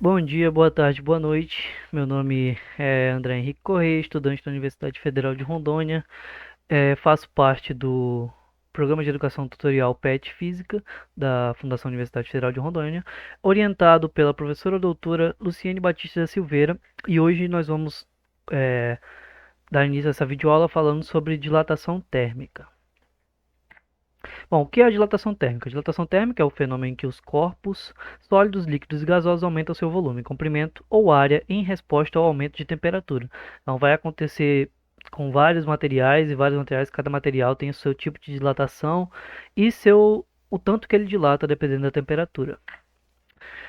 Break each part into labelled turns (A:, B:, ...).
A: Bom dia, boa tarde, boa noite. Meu nome é André Henrique Correia, estudante da Universidade Federal de Rondônia. Faço parte do Programa de Educação Tutorial PET Física da Fundação Universidade Federal de Rondônia, orientado pela professora doutora Luciene Batista da Silveira. E hoje nós vamos é, dar início a essa videoaula falando sobre dilatação térmica. Bom, o que é a dilatação térmica? A dilatação térmica é o fenômeno em que os corpos sólidos, líquidos e gasosos aumentam seu volume, comprimento ou área em resposta ao aumento de temperatura. Então, vai acontecer com vários materiais, cada material tem o seu tipo de dilatação e o tanto que ele dilata dependendo da temperatura.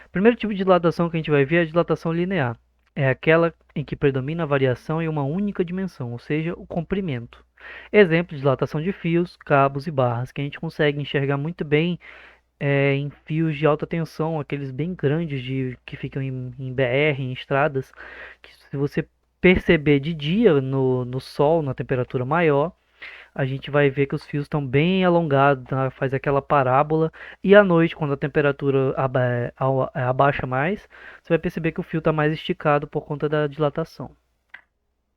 A: O primeiro tipo de dilatação que a gente vai ver é a dilatação linear. É aquela em que predomina a variação em uma única dimensão, ou seja, o comprimento. Exemplo de dilatação de fios, cabos e barras, que a gente consegue enxergar muito bem em fios de alta tensão, aqueles bem grandes que ficam em BR, em estradas, que se você perceber de dia no sol, na temperatura maior, a gente vai ver que os fios estão bem alongados, tá? Faz aquela parábola. E à noite, quando a temperatura abaixa mais, você vai perceber que o fio está mais esticado por conta da dilatação.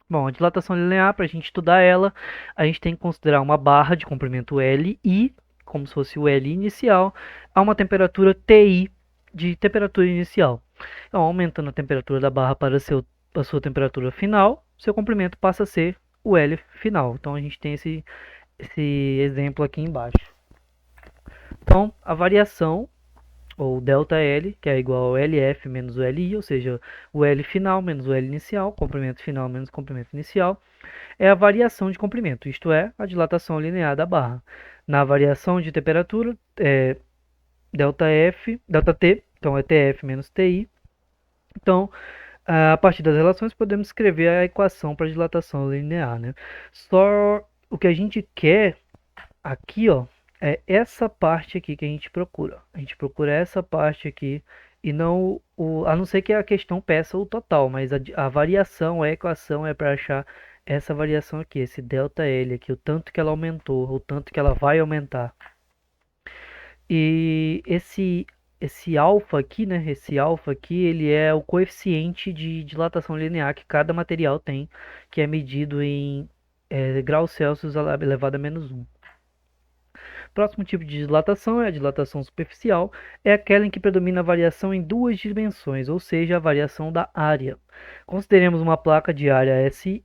A: Bom, a dilatação linear, para a gente estudar ela, a gente tem que considerar uma barra de comprimento L I, como se fosse o L inicial, a uma temperatura TI de temperatura inicial. Então, aumentando a temperatura da barra para a sua temperatura final, seu comprimento passa a ser o L final. Então, a gente tem esse exemplo aqui embaixo. Então, a variação, ou ΔL, que é igual ao LF menos o LI, ou seja, o L final menos o L inicial, comprimento final menos comprimento inicial, é a variação de comprimento, isto é, a dilatação linear da barra. Na variação de temperatura, ΔT, então é TF menos TI. Então, a partir das relações, podemos escrever a equação para dilatação linear, né? Só o que a gente quer aqui, ó, é essa parte aqui que a gente procura. A gente procura essa parte aqui e não a não ser que a questão peça o total, mas a variação, a equação é para achar essa variação aqui, esse ΔL aqui, o tanto que ela aumentou, o tanto que ela vai aumentar. E esse alfa aqui, né? Esse alfa aqui, ele é o coeficiente de dilatação linear que cada material tem, que é medido em graus Celsius elevado a menos 1. Próximo tipo de dilatação é a dilatação superficial, é aquela em que predomina a variação em duas dimensões, ou seja, a variação da área. Consideremos uma placa de área SI,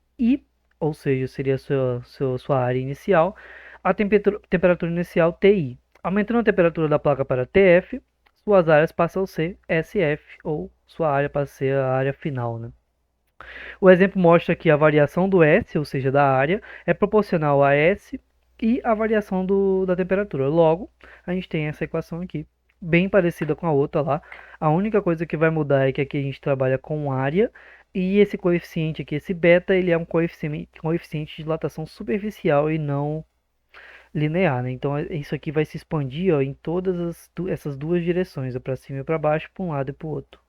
A: ou seja, seria a sua área inicial, a temperatura inicial TI. Aumentando a temperatura da placa para TF, suas áreas passam a ser SF, ou sua área passa a ser a área final, né? O exemplo mostra que a variação do S, ou seja, da área, é proporcional a S e a variação da temperatura. Logo, a gente tem essa equação aqui, bem parecida com a outra lá. A única coisa que vai mudar é que aqui a gente trabalha com área e esse coeficiente aqui, esse beta, ele é um coeficiente de dilatação superficial e não linear, né? Então isso aqui vai se expandir, ó, em todas essas duas direções, para cima e para baixo, para um lado e para o outro.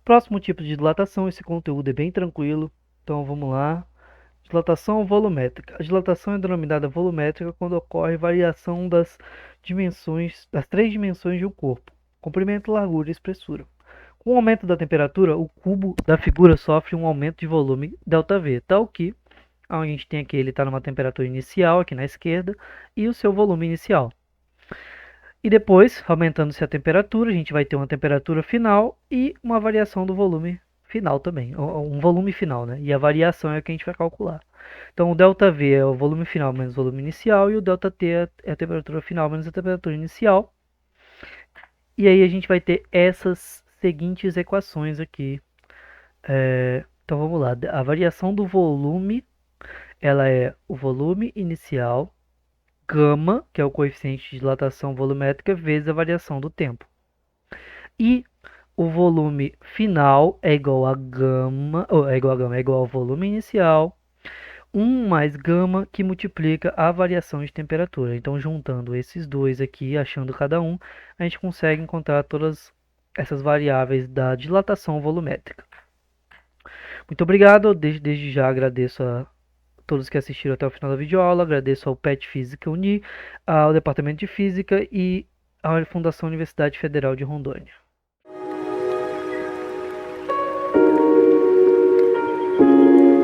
A: Próximo tipo de dilatação, esse conteúdo é bem tranquilo, então vamos lá. Dilatação volumétrica. A dilatação é denominada volumétrica quando ocorre variação das três dimensões de um corpo: comprimento, largura e espessura. Com o aumento da temperatura, o cubo da figura sofre um aumento de volume ΔV, tal que a gente tem aqui, ele está numa temperatura inicial aqui na esquerda e o seu volume inicial. E depois, aumentando-se a temperatura, a gente vai ter uma temperatura final e uma variação do volume final também, um volume final, né? E a variação é o que a gente vai calcular. Então, o ΔV é o volume final menos o volume inicial e o ΔT é a temperatura final menos a temperatura inicial. E aí a gente vai ter essas seguintes equações aqui. Então, vamos lá. A variação do volume, ela é o volume inicial gama, que é o coeficiente de dilatação volumétrica, vezes a variação do tempo. E o volume final é igual a gama, é igual ao volume inicial, 1 mais gama, que multiplica a variação de temperatura. Então, juntando esses dois aqui, achando cada um, a gente consegue encontrar todas essas variáveis da dilatação volumétrica. Muito obrigado, desde já agradeço a todos que assistiram até o final da videoaula, agradeço ao PET Física Uni, ao Departamento de Física e à Fundação Universidade Federal de Rondônia.